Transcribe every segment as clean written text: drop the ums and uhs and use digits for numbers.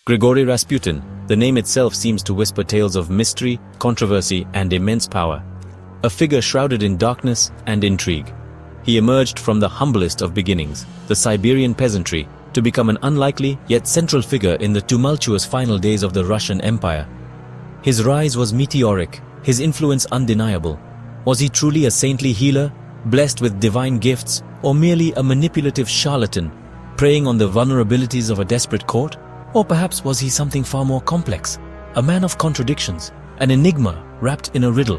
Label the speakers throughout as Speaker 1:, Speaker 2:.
Speaker 1: Grigori Rasputin, the name itself seems to whisper tales of mystery, controversy, and immense power. A figure shrouded in darkness and intrigue. He emerged from the humblest of beginnings, the Siberian peasantry, to become an unlikely yet central figure in the tumultuous final days of the Russian Empire. His rise was meteoric, his influence undeniable. Was he truly a saintly healer, blessed with divine gifts, or merely a manipulative charlatan, preying on the vulnerabilities of a desperate court? Or perhaps was he something far more complex, a man of contradictions, an enigma wrapped in a riddle?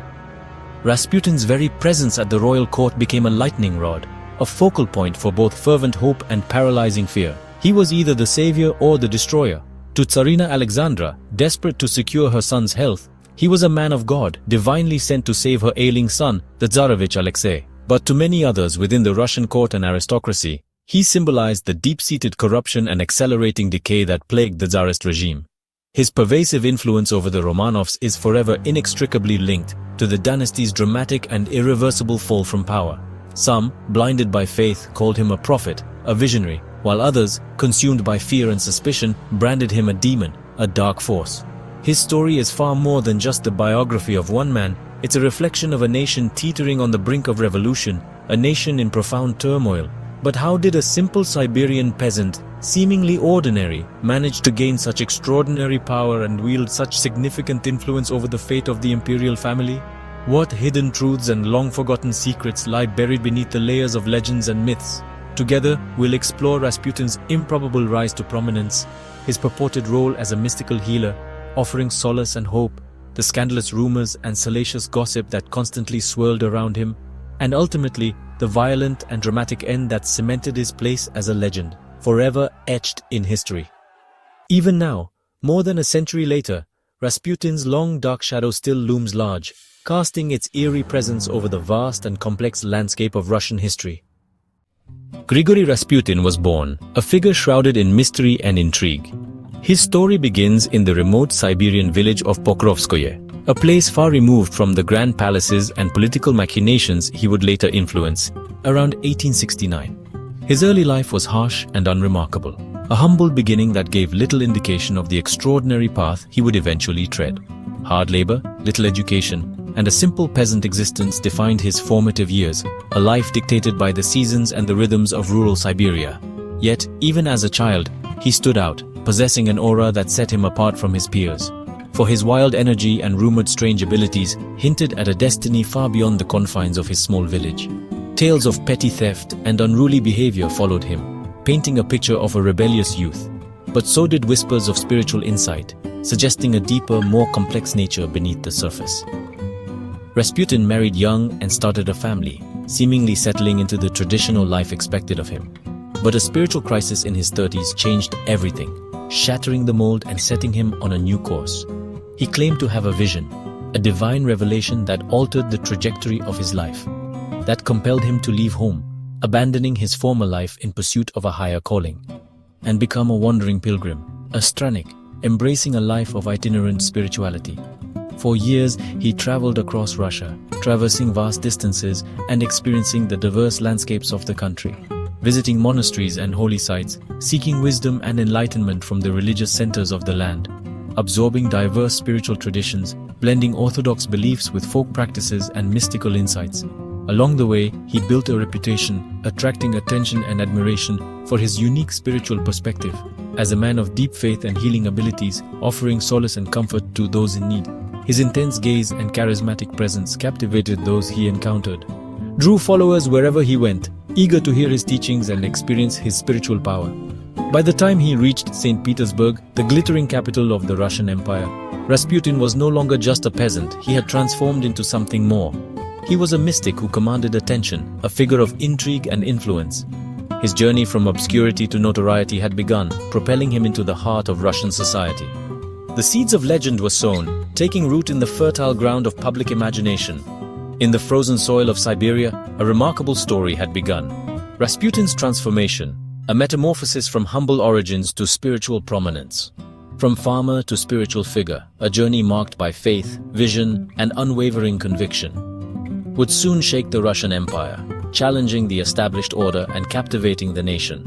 Speaker 1: Rasputin's very presence at the royal court became a lightning rod, a focal point for both fervent hope and paralyzing fear. He was either the savior or the destroyer. To Tsarina Alexandra, desperate to secure her son's health, he was a man of God, divinely sent to save her ailing son, the Tsarevich Alexei. But to many others within the Russian court and aristocracy, he symbolized the deep-seated corruption and accelerating decay that plagued the Tsarist regime. His pervasive influence over the Romanovs is forever inextricably linked to the dynasty's dramatic and irreversible fall from power. Some, blinded by faith, called him a prophet, a visionary, while others, consumed by fear and suspicion, branded him a demon, a dark force. His story is far more than just the biography of one man. It's a reflection of a nation teetering on the brink of revolution, a nation in profound turmoil. But how did a simple Siberian peasant, seemingly ordinary, manage to gain such extraordinary power and wield such significant influence over the fate of the imperial family? What hidden truths and long-forgotten secrets lie buried beneath the layers of legends and myths? Together, we'll explore Rasputin's improbable rise to prominence, his purported role as a mystical healer, offering solace and hope, the scandalous rumors and salacious gossip that constantly swirled around him, and ultimately, the violent and dramatic end that cemented his place as a legend, forever etched in history. Even now, more than a century later, Rasputin's long dark shadow still looms large, casting its eerie presence over the vast and complex landscape of Russian history. Grigori Rasputin was born, a figure shrouded in mystery and intrigue. His story begins in the remote Siberian village of Pokrovskoye, a place far removed from the grand palaces and political machinations he would later influence, around 1869. His early life was harsh and unremarkable, a humble beginning that gave little indication of the extraordinary path he would eventually tread. Hard labor, little education, and a simple peasant existence defined his formative years, a life dictated by the seasons and the rhythms of rural Siberia. Yet, even as a child, he stood out, possessing an aura that set him apart from his peers. For his wild energy and rumored strange abilities hinted at a destiny far beyond the confines of his small village. Tales of petty theft and unruly behavior followed him, painting a picture of a rebellious youth. But so did whispers of spiritual insight, suggesting a deeper, more complex nature beneath the surface. Rasputin married young and started a family, seemingly settling into the traditional life expected of him. But a spiritual crisis in his 30s changed everything, shattering the mold and setting him on a new course. He claimed to have a vision, a divine revelation that altered the trajectory of his life, that compelled him to leave home, abandoning his former life in pursuit of a higher calling, and become a wandering pilgrim, a stranik, embracing a life of itinerant spirituality. For years, he traveled across Russia, traversing vast distances and experiencing the diverse landscapes of the country, visiting monasteries and holy sites, seeking wisdom and enlightenment from the religious centers of the land, absorbing diverse spiritual traditions, blending orthodox beliefs with folk practices and mystical insights. Along the way, he built a reputation, attracting attention and admiration for his unique spiritual perspective, as a man of deep faith and healing abilities, offering solace and comfort to those in need. His intense gaze and charismatic presence captivated those he encountered, drew followers wherever he went, eager to hear his teachings and experience his spiritual power. By the time he reached St. Petersburg, the glittering capital of the Russian Empire, Rasputin was no longer just a peasant. He had transformed into something more. He was a mystic who commanded attention, a figure of intrigue and influence. His journey from obscurity to notoriety had begun, propelling him into the heart of Russian society. The seeds of legend were sown, taking root in the fertile ground of public imagination. In the frozen soil of Siberia, a remarkable story had begun. Rasputin's transformation, a metamorphosis from humble origins to spiritual prominence. From farmer to spiritual figure, a journey marked by faith, vision, and unwavering conviction, would soon shake the Russian Empire, challenging the established order and captivating the nation.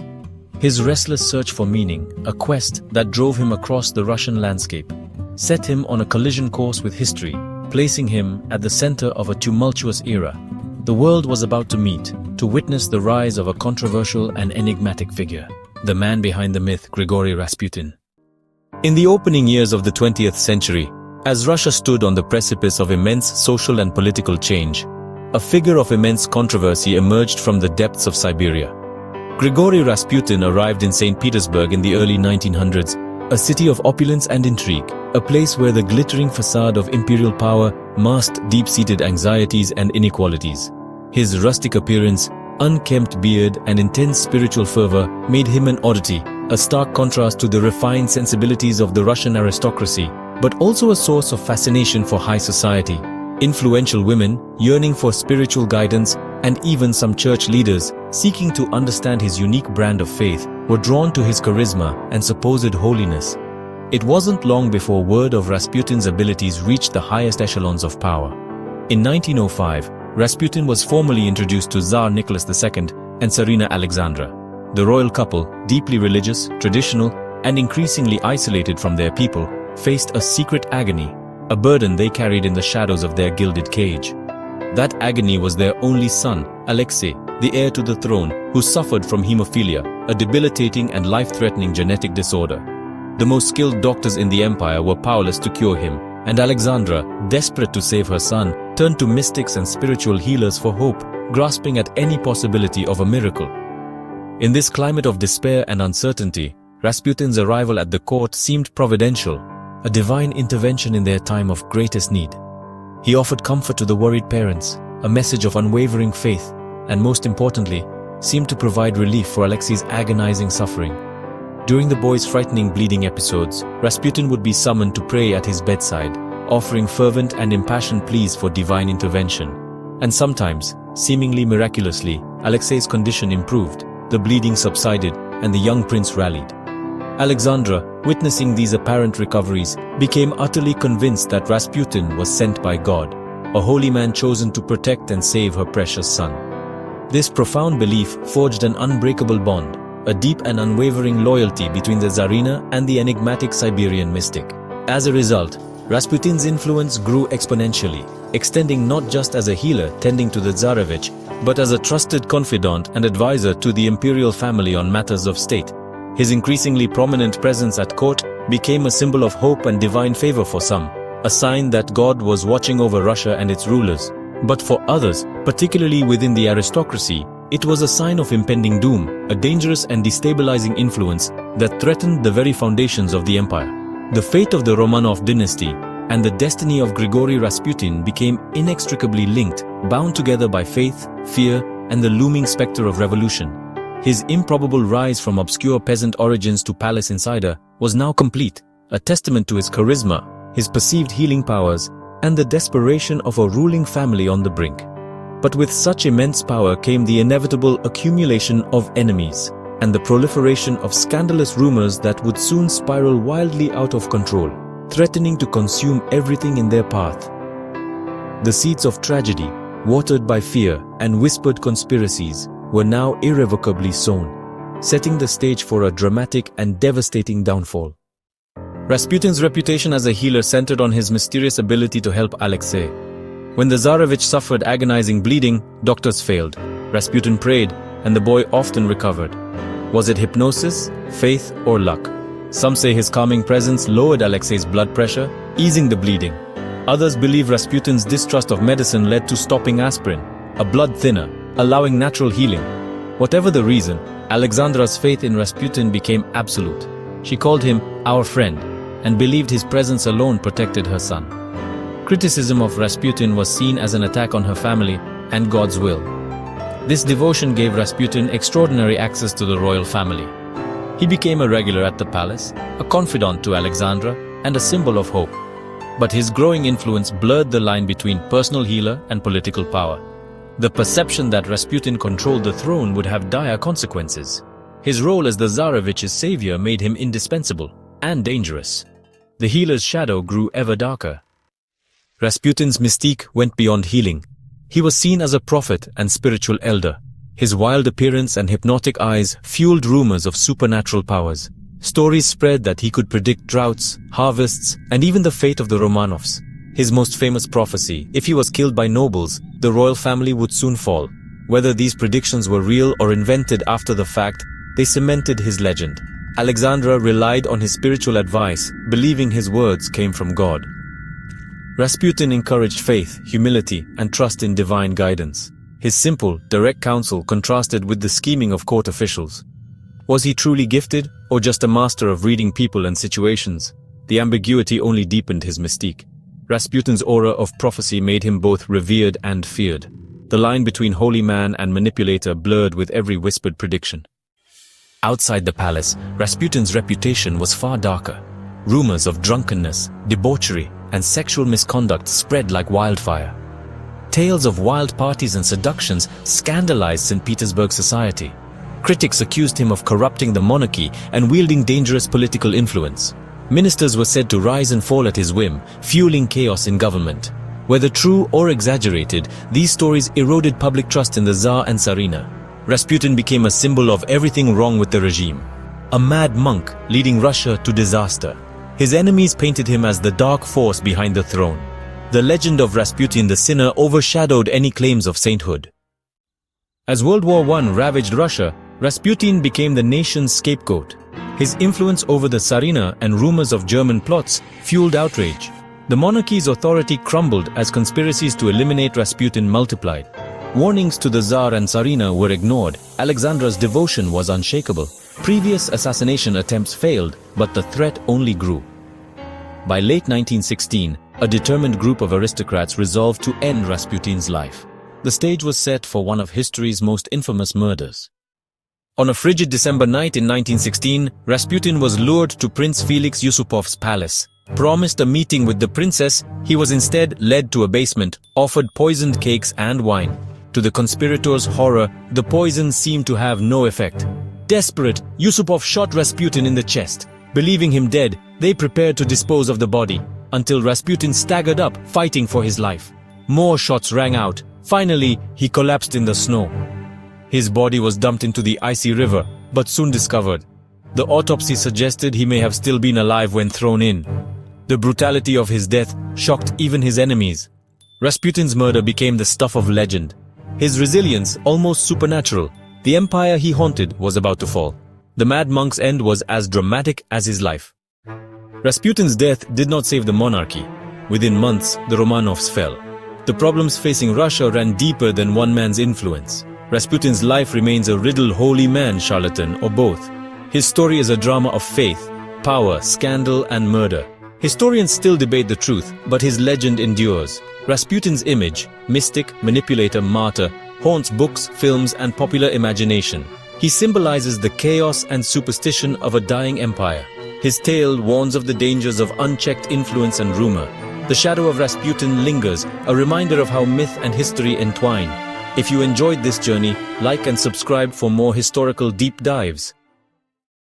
Speaker 1: His restless search for meaning, a quest that drove him across the Russian landscape, set him on a collision course with history, placing him at the center of a tumultuous era. The world was about to meet, to witness the rise of a controversial and enigmatic figure, the man behind the myth, Grigori Rasputin. In the opening years of the 20th century, as Russia stood on the precipice of immense social and political change, a figure of immense controversy emerged from the depths of Siberia. Grigori Rasputin arrived in St. Petersburg in the early 1900s, a city of opulence and intrigue, a place where the glittering facade of imperial power masked deep-seated anxieties and inequalities. His rustic appearance, unkempt beard, and intense spiritual fervor made him an oddity, a stark contrast to the refined sensibilities of the Russian aristocracy, but also a source of fascination for high society. Influential women, yearning for spiritual guidance, and even some church leaders, seeking to understand his unique brand of faith, were drawn to his charisma and supposed holiness. It wasn't long before word of Rasputin's abilities reached the highest echelons of power. In 1905, Rasputin was formally introduced to Tsar Nicholas II and Tsarina Alexandra. The royal couple, deeply religious, traditional, and increasingly isolated from their people, faced a secret agony, a burden they carried in the shadows of their gilded cage. That agony was their only son, Alexei, the heir to the throne, who suffered from hemophilia, a debilitating and life-threatening genetic disorder. The most skilled doctors in the empire were powerless to cure him, and Alexandra, desperate to save her son, turned to mystics and spiritual healers for hope, grasping at any possibility of a miracle. In this climate of despair and uncertainty, Rasputin's arrival at the court seemed providential, a divine intervention in their time of greatest need. He offered comfort to the worried parents, a message of unwavering faith, and most importantly, seemed to provide relief for Alexei's agonizing suffering. During the boy's frightening bleeding episodes, Rasputin would be summoned to pray at his bedside, offering fervent and impassioned pleas for divine intervention. And sometimes, seemingly miraculously, Alexei's condition improved, the bleeding subsided, and the young prince rallied. Alexandra, witnessing these apparent recoveries, became utterly convinced that Rasputin was sent by God, a holy man chosen to protect and save her precious son. This profound belief forged an unbreakable bond, a deep and unwavering loyalty between the Tsarina and the enigmatic Siberian mystic. As a result, Rasputin's influence grew exponentially, extending not just as a healer tending to the Tsarevich, but as a trusted confidant and advisor to the imperial family on matters of state. His increasingly prominent presence at court became a symbol of hope and divine favor for some, a sign that God was watching over Russia and its rulers. But for others, particularly within the aristocracy, it was a sign of impending doom, a dangerous and destabilizing influence that threatened the very foundations of the empire. The fate of the Romanov dynasty and the destiny of Grigori Rasputin became inextricably linked, bound together by faith, fear, and the looming specter of revolution. His improbable rise from obscure peasant origins to palace insider was now complete, a testament to his charisma, his perceived healing powers, and the desperation of a ruling family on the brink. But with such immense power came the inevitable accumulation of enemies, and the proliferation of scandalous rumors that would soon spiral wildly out of control, threatening to consume everything in their path. The seeds of tragedy, watered by fear and whispered conspiracies, were now irrevocably sown, setting the stage for a dramatic and devastating downfall. Rasputin's reputation as a healer centered on his mysterious ability to help Alexei. When the Tsarevich suffered agonizing bleeding, doctors failed. Rasputin prayed, and the boy often recovered. Was it hypnosis, faith, or luck? Some say his calming presence lowered Alexei's blood pressure, easing the bleeding. Others believe Rasputin's distrust of medicine led to stopping aspirin, a blood thinner, allowing natural healing. Whatever the reason, Alexandra's faith in Rasputin became absolute. She called him "our friend" and believed his presence alone protected her son. Criticism of Rasputin was seen as an attack on her family and God's will. This devotion gave Rasputin extraordinary access to the royal family. He became a regular at the palace, a confidant to Alexandra, and a symbol of hope. But his growing influence blurred the line between personal healer and political power. The perception that Rasputin controlled the throne would have dire consequences. His role as the Tsarevich's savior made him indispensable and dangerous. The healer's shadow grew ever darker. Rasputin's mystique went beyond healing. He was seen as a prophet and spiritual elder, His wild appearance and hypnotic eyes fueled rumors of supernatural powers. Stories spread that he could predict droughts, harvests, and even the fate of the Romanovs. His most famous prophecy: if he was killed by nobles, the royal family would soon fall. Whether these predictions were real or invented after the fact, they cemented his legend. Alexandra relied on his spiritual advice, believing his words came from God. Rasputin encouraged faith, humility, and trust in divine guidance. His simple, direct counsel contrasted with the scheming of court officials. Was he truly gifted, or just a master of reading people and situations? The ambiguity only deepened his mystique. Rasputin's aura of prophecy made him both revered and feared. The line between holy man and manipulator blurred with every whispered prediction. Outside the palace, Rasputin's reputation was far darker. Rumors of drunkenness, debauchery, and sexual misconduct spread like wildfire. Tales of wild parties and seductions scandalized St. Petersburg society. Critics accused him of corrupting the monarchy and wielding dangerous political influence. Ministers were said to rise and fall at his whim, fueling chaos in government. Whether true or exaggerated, these stories eroded public trust in the Tsar and Tsarina. Rasputin became a symbol of everything wrong with the regime. A mad monk leading Russia to disaster. His enemies painted him as the dark force behind the throne. The legend of Rasputin the sinner overshadowed any claims of sainthood. As World War I ravaged Russia, Rasputin became the nation's scapegoat. His influence over the Tsarina and rumors of German plots fueled outrage. The monarchy's authority crumbled as conspiracies to eliminate Rasputin multiplied. Warnings to the Tsar and Tsarina were ignored. Alexandra's devotion was unshakable. Previous assassination attempts failed, but the threat only grew. By late 1916, a determined group of aristocrats resolved to end Rasputin's life. The stage was set for one of history's most infamous murders. On a frigid December night in 1916, Rasputin was lured to Prince Felix Yusupov's palace. Promised a meeting with the princess, he was instead led to a basement, offered poisoned cakes and wine. To the conspirators' horror, the poison seemed to have no effect. Desperate, Yusupov shot Rasputin in the chest. Believing him dead, they prepared to dispose of the body, until Rasputin staggered up, fighting for his life. More shots rang out. Finally, he collapsed in the snow. His body was dumped into the icy river, but soon discovered. The autopsy suggested he may have still been alive when thrown in. The brutality of his death shocked even his enemies. Rasputin's murder became the stuff of legend. His resilience almost supernatural. The empire he haunted was about to fall. The mad monk's end was as dramatic as his life. Rasputin's death did not save the monarchy. Within months, the Romanovs fell. The problems facing Russia ran deeper than one man's influence. Rasputin's life remains a riddle: holy man, charlatan, or both. His story is a drama of faith, power, scandal, and murder. Historians still debate the truth, but his legend endures. Rasputin's image, mystic, manipulator, martyr, haunts books, films, and popular imagination. He symbolizes the chaos and superstition of a dying empire. His tale warns of the dangers of unchecked influence and rumor. The shadow of Rasputin lingers, a reminder of how myth and history entwine. If you enjoyed this journey, like and subscribe for more historical deep dives.